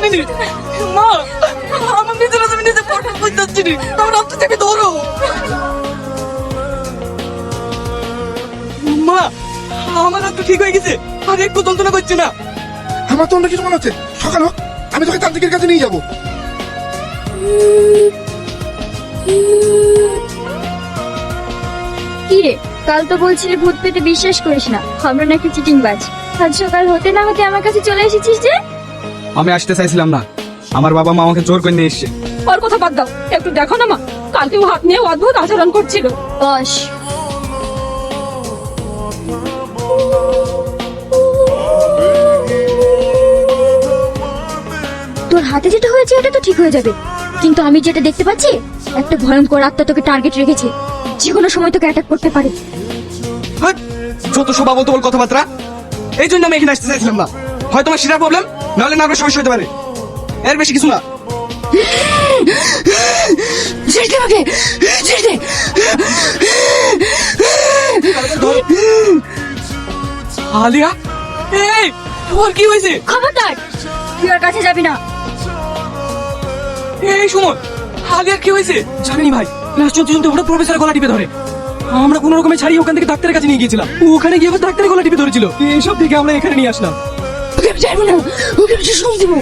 জানিনি মা, আমার নিজের আমি নিজে পড়তে বুঝতে নি, আমার রক্ত থেকে ধরো মা। আমার রক্ত ঠিক হয়ে গেছে, আর একটু যন্ত্রণা করছে না। আমার তো অন্য কিছু মনে হচ্ছে। সকাল হোক, আমি তোকে তান্ত্রিকের কাছে নিয়ে যাবো। কি রে, কাল তো বলছিলি ভূত পেতে বিশ্বাস করিস না, আমরা নাকি চিটিংবাজ। আজ সকাল হতে না হতে আমার কাছে চলে এসেছিস যে? আমি আসতে চাইছিলাম না, আমার বাবা মা আমাকে জোর করে নিয়ে এসছে। ওর কথা বাদ দাও, একটু দেখো না মা, কালকে ও হাত নিয়ে অদ্ভুত আচরণ করছিল। বস। তোর হাতে যেটা হয়েছে এটা তো ঠিক হয়ে যাবে, কিন্তু আমি যেটা দেখতে পাচ্ছি একটা ভয়ঙ্কর আত্মা তোকে টার্গেট রেখেছে, যে কোনো সময় তোকে অ্যাটাক করতে পারে। হাট! যত শোভা বলতে বল কথাবার্তা। এই জন্য আমি এখানে আসতে চাইছিলাম না। হয়তো আমার সেটা প্রবলেম, নাহলে না সমস্যা হতে পারে, এর বেশি কিছু না। ছেড়ে দে আমাকে, ছেড়ে দে। আলিয়া, এই ওর কি হয়েছে? খবরদার, তুই ওর কাছে যাবি না। এই সময় আলিয়ার কি হয়েছে? জানি ভাই, ক্লাস চলতে চলতে ওটা প্রফেসর গলা টিপে ধরে। আমরা কোনো রকমে ছাড়িয়ে ওখান থেকে ডাক্তারের কাছে নিয়ে গিয়েছিলাম। ওখানে গিয়ে আবার ডাক্তারের গলা টিপে ধরেছিল। এইসব থেকে আমরা এখানে নিয়ে আসলাম। ওকে আমি যাবো না, ওকে আমি সব দেবো।